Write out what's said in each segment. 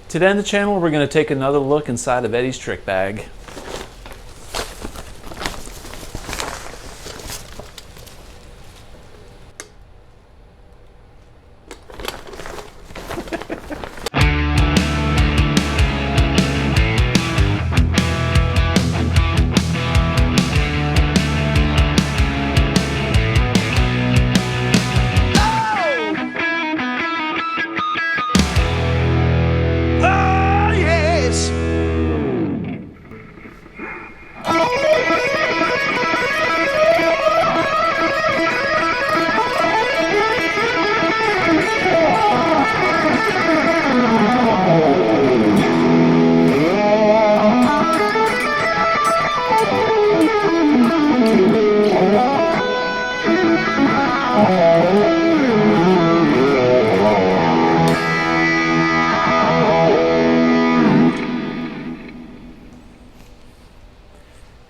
Today on the channel, we're going to take another look inside of Eddie's trick bag.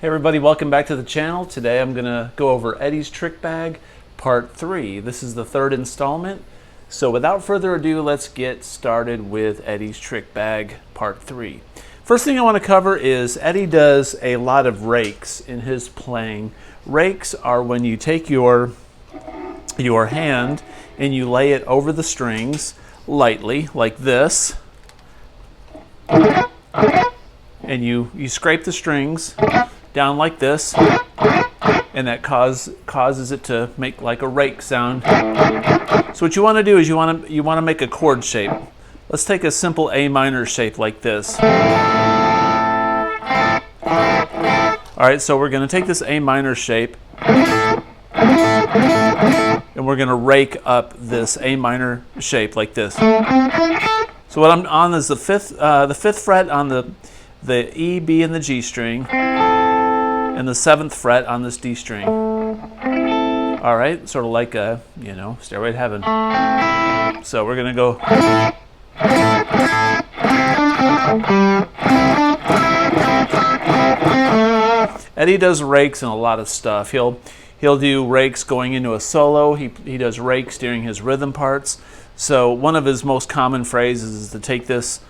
Hey everybody, welcome back to the channel. Today I'm going to go over Eddie's trick bag part 3. This is the third installment. So without further ado, let's get started with Eddie's trick bag part 3. First thing I want to cover is Eddie does a lot of rakes in his playing. Rakes are when you take your hand and you lay it over the strings lightly like this, and you scrape the strings down like this, and that causes it to make like a rake sound. So what you want to do is you want to make a chord shape. Let's take a simple A minor shape like this. Alright, so we're going to take this A minor shape and we're going to rake up this A minor shape like this. So what I'm on is the fifth fret on the E, B, and the G string, and the 7th fret on this D string. All right, sort of like a, Stairway to Heaven. So we're gonna go. Eddie does rakes and a lot of stuff. He'll do rakes going into a solo. He does rakes during his rhythm parts. So one of his most common phrases is to take this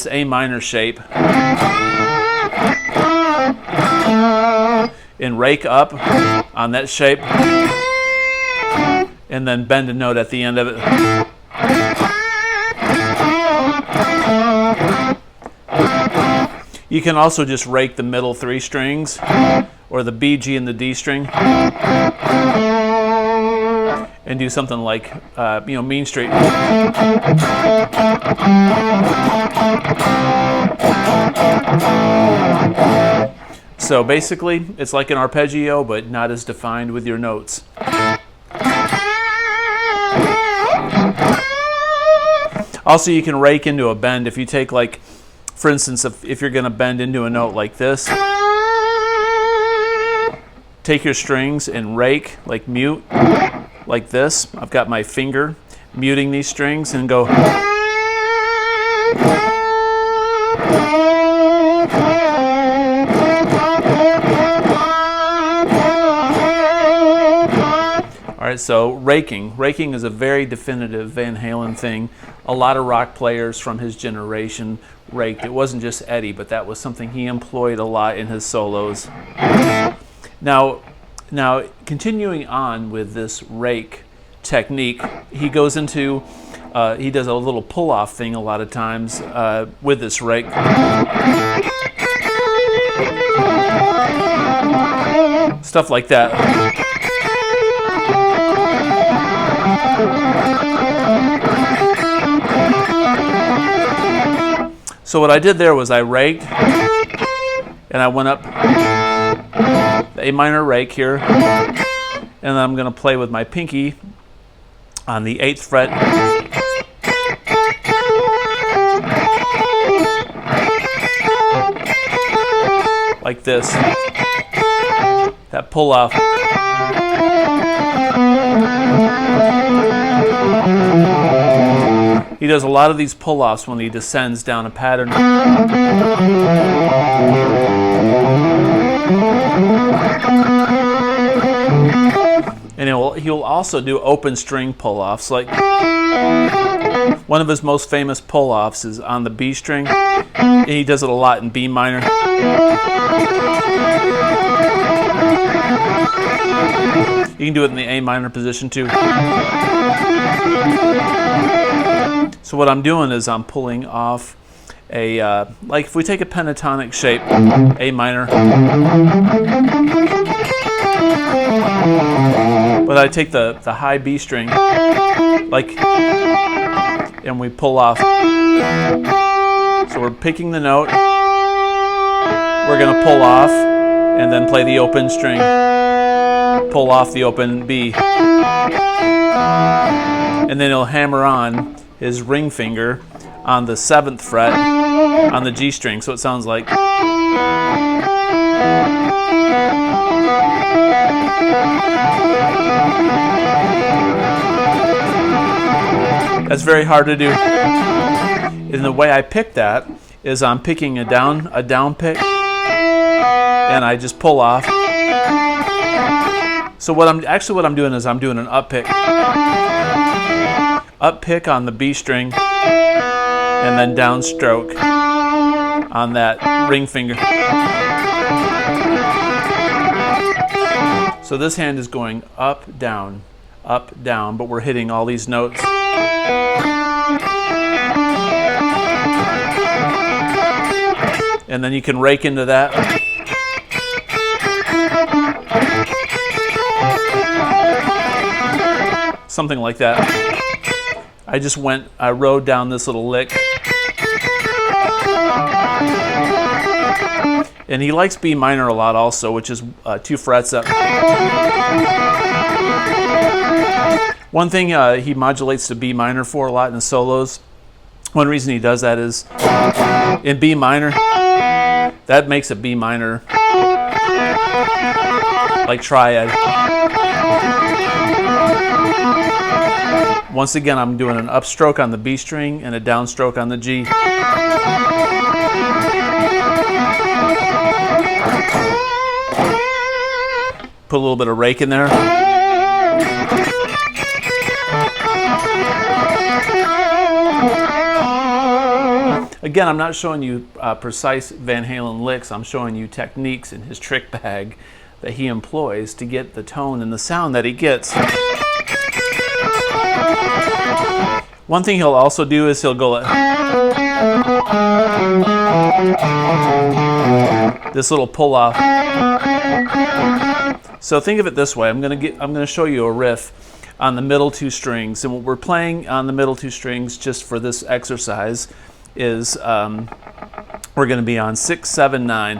A minor shape and rake up on that shape and then bend a note at the end of it. You can also just rake the middle 3 strings or the B, G, and the D string and do something like Mean Street. So basically, it's like an arpeggio, but not as defined with your notes. Also, you can rake into a bend. If you take, like, for instance, if you're going to bend into a note like this, take your strings and rake, like mute, like this. I've got my finger muting these strings and go. Alright, so raking is a very definitive Van Halen thing. A lot of rock players from his generation raked. It wasn't just Eddie, but that was something he employed a lot in his solos. Now continuing on with this rake technique, he goes into, he does a little pull-off thing a lot of times with this rake. Stuff like that. So what I did there was I raked and I went up the A minor rake here, and I'm going to play with my pinky on the 8th fret like this. That pull off. He does a lot of these pull-offs when he descends down a pattern. And he'll also do open string pull-offs like. One of his most famous pull-offs is on the B string, and he does it a lot in B minor. You can do it in the A minor position too. So what I'm doing is I'm pulling off a, like if we take a pentatonic shape, A minor, but I take the high B string, like, and we pull off. So we're picking the note, we're going to pull off, and then play the open string, pull off the open B, and then he'll hammer on his ring finger on the 7th fret on the G string, so it sounds like. That's very hard to do. And the way I pick that is I'm picking a down pick, and I just pull off. So what I'm doing is I'm doing an up pick on the B string, and then downstroke on that ring finger. So this hand is going up, down, but we're hitting all these notes. And then you can rake into that. Something like that. I rode down this little lick. And he likes B minor a lot also, which is 2 frets up. One thing he modulates to B minor for a lot in his solos. One reason he does that is in B minor, that makes a B minor like triad. Once again, I'm doing an upstroke on the B string and a downstroke on the G. Put a little bit of rake in there. Again, I'm not showing you precise Van Halen licks. I'm showing you techniques in his trick bag that he employs to get the tone and the sound that he gets. One thing he'll also do is he'll go like this little pull off. So think of it this way. I'm going to show you a riff on the middle 2 strings, and what we're playing on the middle 2 strings just for this exercise is we're going to be on 6, 7, 9.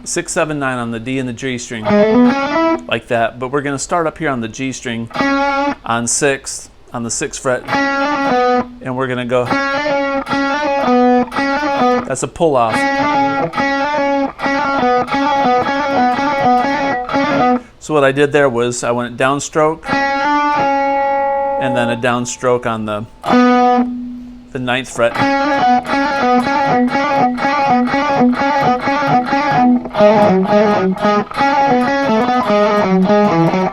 6, 7, 9 on the D and the G string, like that. But we're going to start up here on the G string on 6th, on the 6th fret, and we're going to go. That's a pull off. So what I did there was I went downstroke, and then a downstroke on the 9th fret.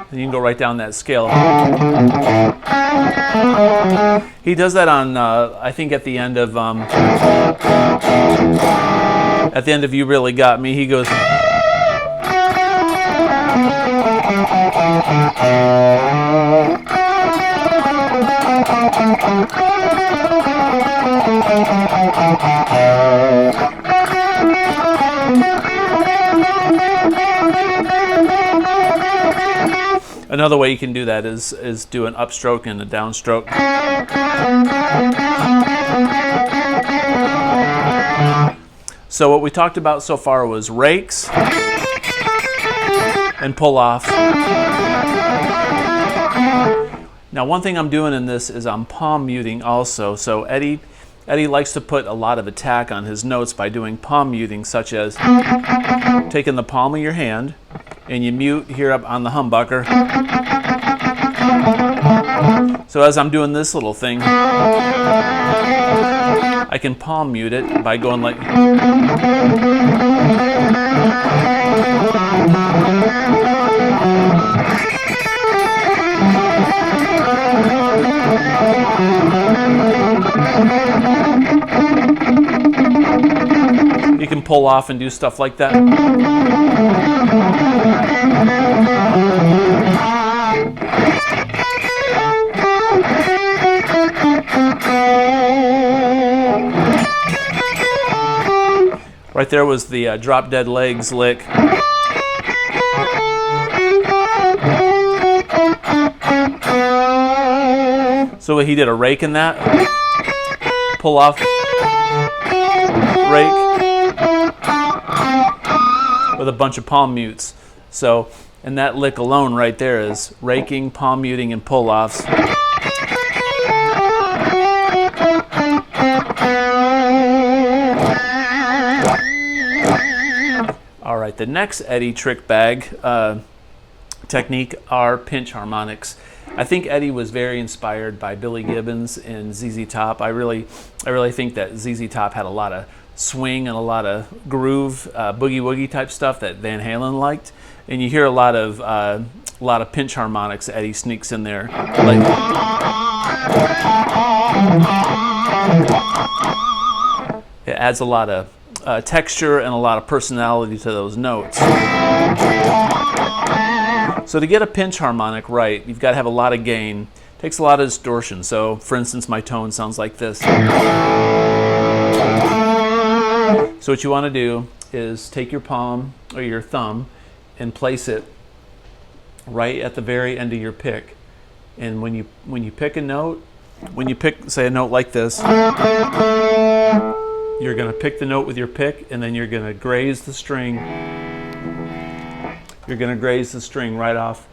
And you can go right down that scale. He does that on, I think at the end of You Really Got Me, he goes. Another way you can do that is do an upstroke and a downstroke. So what we talked about so far was rakes and pull off. Now one thing I'm doing in this is I'm palm muting also. So Eddie likes to put a lot of attack on his notes by doing palm muting, such as taking the palm of your hand and you mute here up on the humbucker. So as I'm doing this little thing, I can palm mute it by going like. You can pull off and do stuff like that. Right there was the drop dead legs lick. So he did a rake in that, pull off, rake, with a bunch of palm mutes. So, and that lick alone right there is raking, palm muting, and pull offs. All right, the next Eddie trick bag technique are pinch harmonics. I think Eddie was very inspired by Billy Gibbons and ZZ Top. I really think that ZZ Top had a lot of swing and a lot of groove, boogie woogie type stuff that Van Halen liked, and you hear a lot of pinch harmonics. Eddie sneaks in there, like, it adds a lot of texture and a lot of personality to those notes. So to get a pinch harmonic right, you've got to have a lot of gain. It takes a lot of distortion. So for instance, my tone sounds like this. So what you want to do is take your palm or your thumb and place it right at the very end of your pick. And when you pick a note, when you pick, say, a note like this, you're going to pick the note with your pick, and then you're going to graze the string. You're going to graze the string right off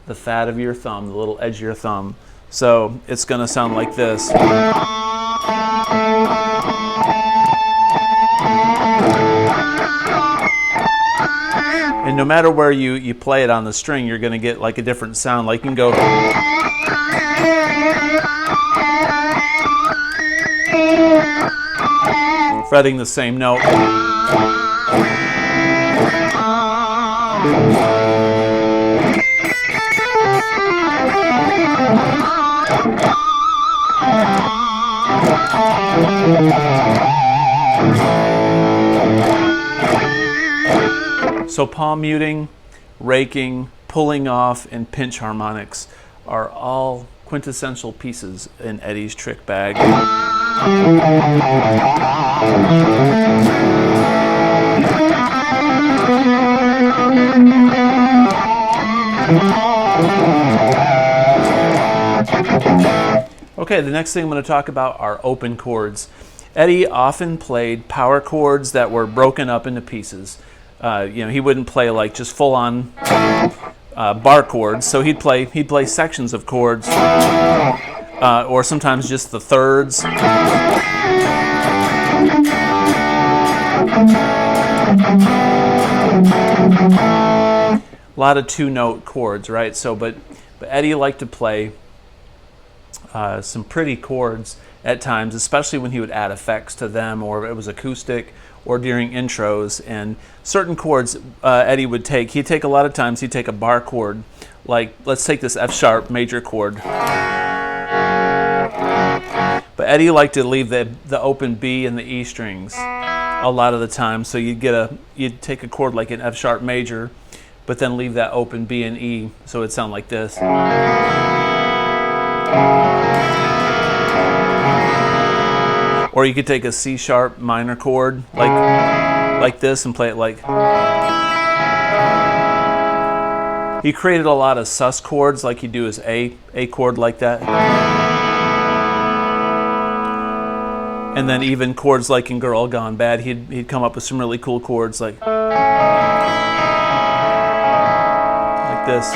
the fat of your thumb, the little edge of your thumb. So it's going to sound like this. And no matter where you play it on the string, you're going to get like a different sound. Like you can go, fretting the same note. So palm muting, raking, pulling off, and pinch harmonics are all quintessential pieces in Eddie's trick bag. Okay, the next thing I'm going to talk about are open chords. Eddie often played power chords that were broken up into pieces. He wouldn't play like just full-on bar chords, so he'd play sections of chords, or sometimes just the thirds. A lot of two-note chords, right? So, but Eddie liked to play some pretty chords at times, especially when he would add effects to them, or it was acoustic, or during intros. And certain chords Eddie would take. He'd take a lot of times. He'd take a bar chord, like let's take this F sharp major chord. But Eddie liked to leave the open B and the E strings a lot of the time. So you'd take a chord like an F sharp major, but then leave that open B and E, so it'd sound like this. Or you could take a C sharp minor chord like this and play it like. He created a lot of sus chords, like he'd do his A chord like that. And then even chords like in Girl Gone Bad, he'd come up with some really cool chords like this.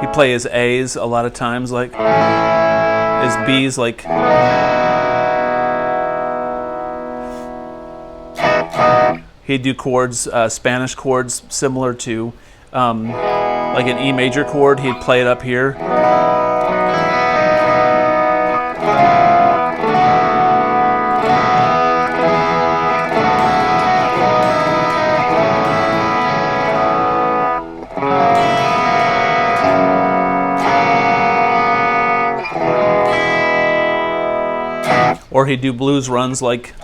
He'd play his A's a lot of times, like his B's, like. He'd do chords, Spanish chords, similar to like an E major chord. He'd play it up here. Or he'd do blues runs like.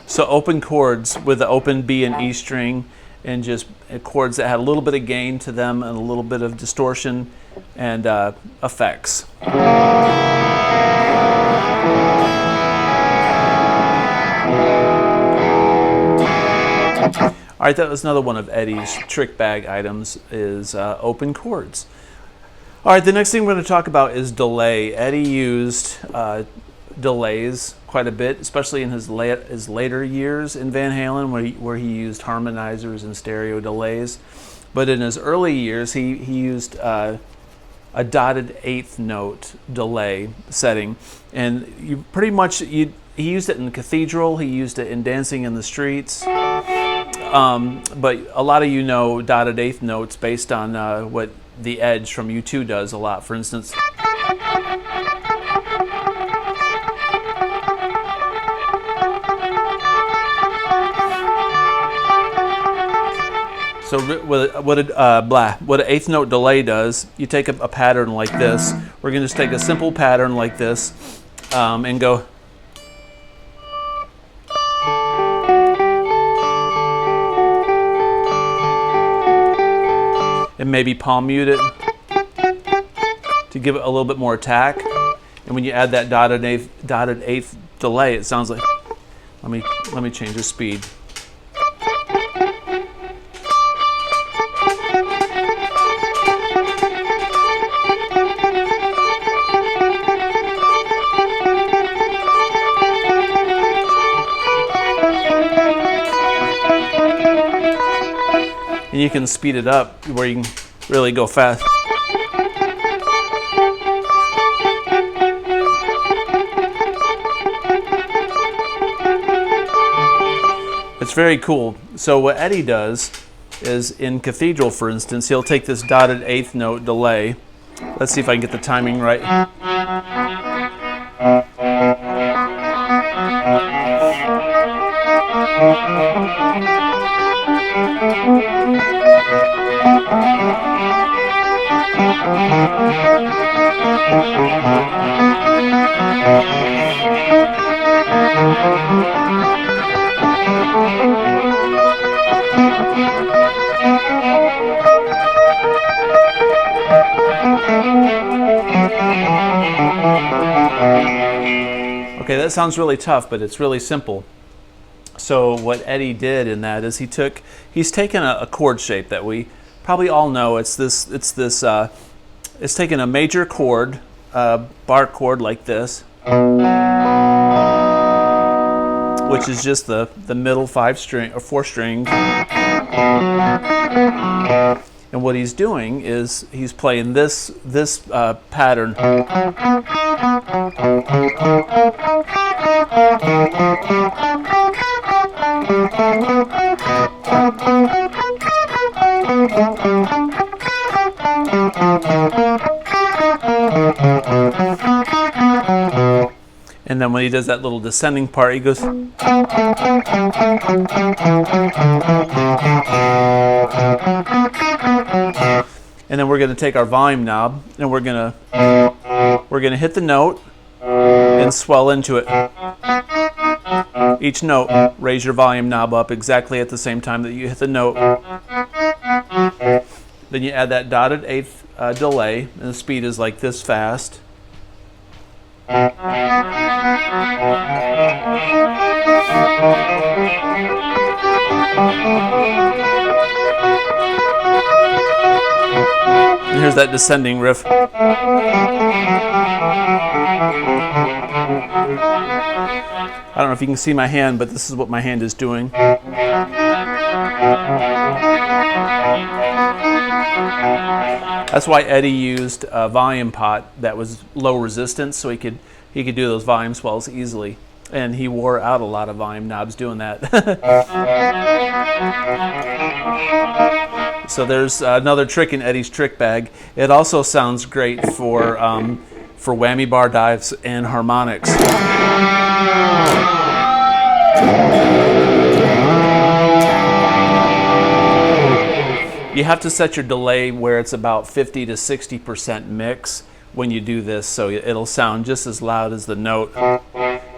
So open chords with the open B and E string, and just chords that had a little bit of gain to them and a little bit of distortion and effects. All right, that was another one of Eddie's trick bag items, is open chords. All right, the next thing we're going to talk about is delay. Eddie used delays quite a bit, especially in his later years in Van Halen, where he used harmonizers and stereo delays. But in his early years, he used a dotted eighth note delay setting, and you pretty much he used it in the cathedral. He used it in Dancing in the Streets. But a lot of you know dotted eighth notes based on what The Edge from U2 does a lot. For instance. So what an eighth note delay does, you take a pattern like this. We're going to just take a simple pattern like this and go. And maybe palm mute it to give it a little bit more attack. And when you add that dotted eighth delay, it sounds like. Let me change the speed. And you can speed it up where you can really go fast. It's very cool. So what Eddie does is, in Cathedral, for instance, he'll take this dotted eighth note delay. Let's see if I can get the timing right. Okay, that sounds really tough, but it's really simple. So what Eddie did in that is he's taken a chord shape that we probably all know. It's taken a major chord, bar chord like this, which is just the middle 5 string or 4 strings. And what he's doing is he's playing this pattern. And then when he does that little descending part, he goes. And then we're going to take our volume knob and we're going to hit the note and swell into it. Each note, raise your volume knob up exactly at the same time that you hit the note. Then you add that dotted eighth delay, and the speed is like this fast. And here's that descending riff. I don't know if you can see my hand, but this is what my hand is doing. That's why Eddie used a volume pot that was low resistance, so he could do those volume swells easily. And he wore out a lot of volume knobs doing that. So there's another trick in Eddie's trick bag. It also sounds great for whammy bar dives and harmonics. You have to set your delay where it's about 50 to 60% mix when you do this, so it'll sound just as loud as the note.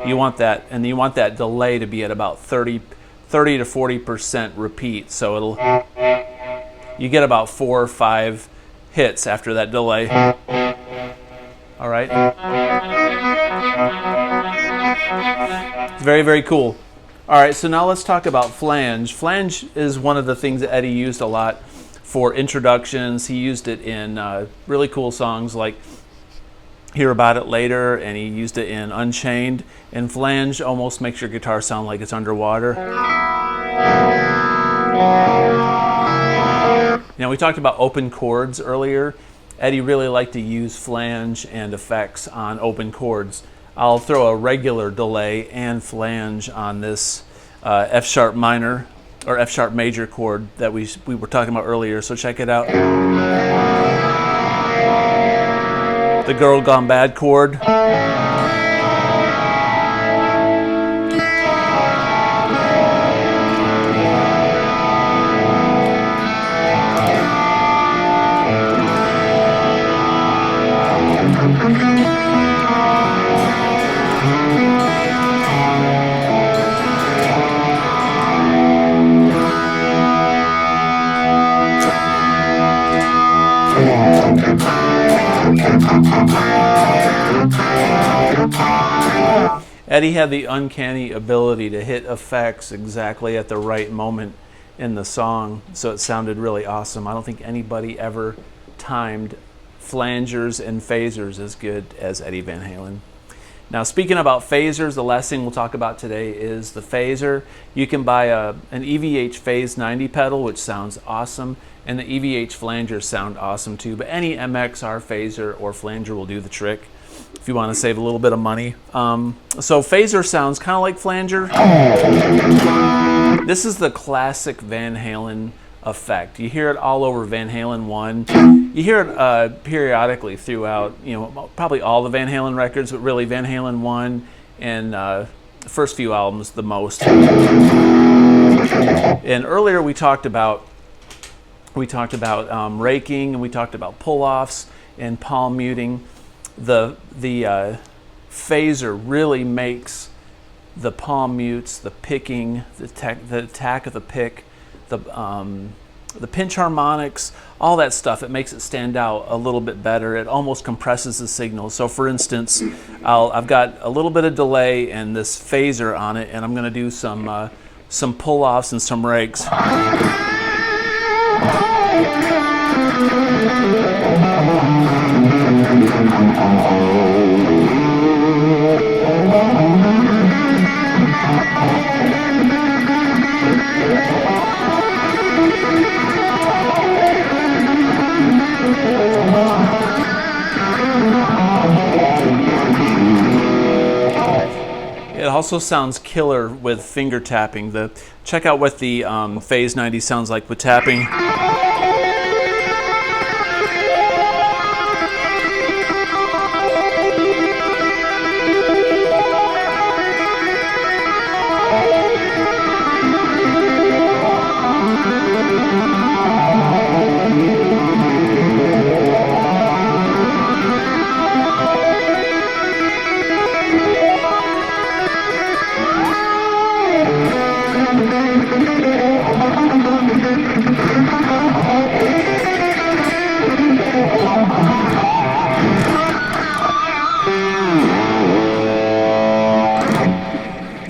You want that, and you want that delay to be at about 30 to 40% repeat, so you get about 4 or 5 hits after that delay. All right. It's very, very cool. All right, so now let's talk about flange. Flange is one of the things that Eddie used a lot for introductions. He used it in really cool songs like Hear About It Later, and he used it in Unchained. And flange almost makes your guitar sound like it's underwater. Now, we talked about open chords earlier. Eddie really liked to use flange and effects on open chords. I'll throw a regular delay and flange on this F sharp minor or F sharp major chord that we were talking about earlier, so check it out. The Girl Gone Bad chord. Eddie had the uncanny ability to hit effects exactly at the right moment in the song, so it sounded really awesome. I don't think anybody ever timed flangers and phasers as good as Eddie Van Halen. Now, speaking about phasers, the last thing we'll talk about today is the phaser. You can buy an EVH Phase 90 pedal, which sounds awesome, and the EVH flangers sound awesome too, but any MXR phaser or flanger will do the trick if you want to save a little bit of money. So phaser sounds kind of like flanger. This is the classic Van Halen effect. You hear it all over Van Halen 1. You hear it periodically throughout, probably all the Van Halen records, but really Van Halen 1 and the first few albums the most. And earlier we talked about raking, and we talked about pull-offs and palm muting. The phaser really makes the palm mutes, the picking, the attack of the pick, the pinch harmonics, all that stuff. It makes it stand out a little bit better. It almost compresses the signal. So, for instance, I've got a little bit of delay and this phaser on it, and I'm going to do some pull-offs and some rakes. It also sounds killer with finger tapping. Check out what the Phase 90 sounds like with tapping.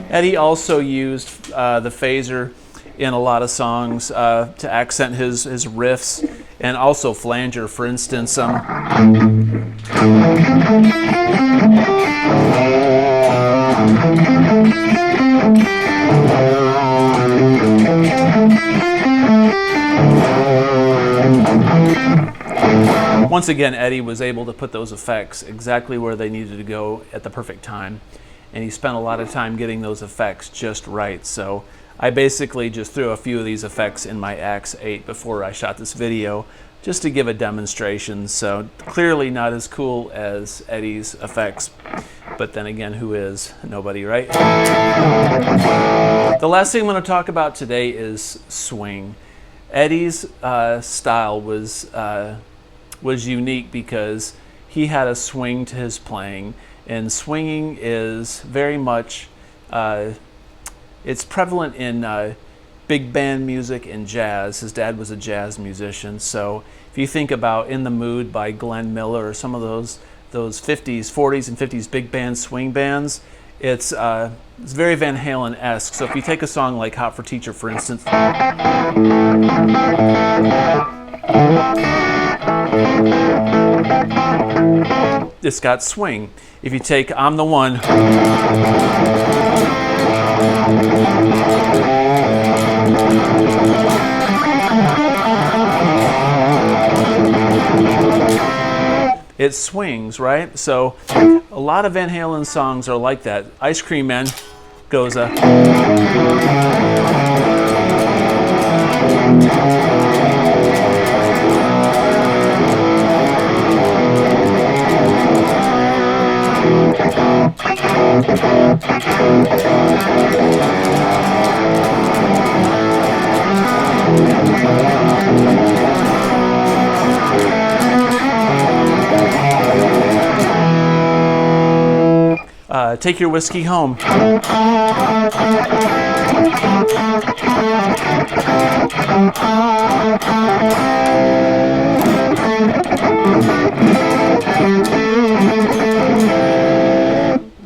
Eddie also used the phaser in a lot of songs to accent his riffs, and also flanger. For instance, once again, Eddie was able to put those effects exactly where they needed to go at the perfect time. And he spent a lot of time getting those effects just right. So I basically just threw a few of these effects in my Axe 8 before I shot this video, just to give a demonstration. So clearly not as cool as Eddie's effects, but then again, who is? Nobody, right? The last thing I'm going to talk about today is swing. Eddie's style was unique because he had a swing to his playing, and swinging is very much it's prevalent in big band music and jazz. His dad was a jazz musician, so if you think about "In the Mood" by Glenn Miller or some of those 50s, 40s, and 50s big band swing bands, it's very Van Halen-esque. So if you take a song like "Hot for Teacher," for instance, it's got swing. If you take "I'm the One," it swings, right? So a lot of Van Halen songs are like that. Ice Cream Man goes "Take Your Whiskey Home."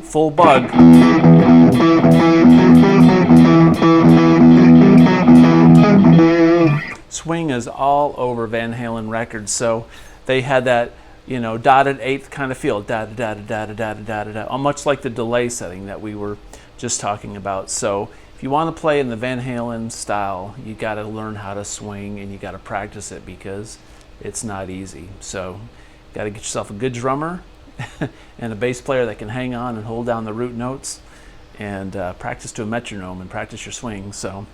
"Full Bug." Swing is all over Van Halen records, so they had that, dotted eighth kind of feel, da da da da da da da da da, much like the delay setting that we were just talking about. So if you want to play in the Van Halen style, you got to learn how to swing, and you got to practice it because it's not easy. So you got to get yourself a good drummer and a bass player that can hang on and hold down the root notes, and practice to a metronome and practice your swing. So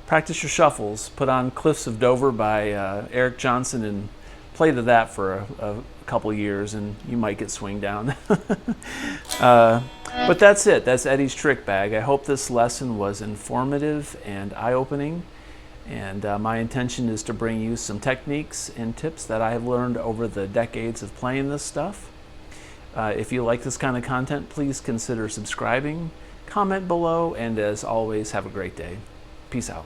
practice your shuffles. Put on "Cliffs of Dover" by Eric Johnson and play to that for a couple years, and you might get swing down. But that's it. That's Eddie's Trick Bag. I hope this lesson was informative and eye-opening, and my intention is to bring you some techniques and tips that I have learned over the decades of playing this stuff. If you like this kind of content, please consider subscribing, comment below, and as always, have a great day. Peace out.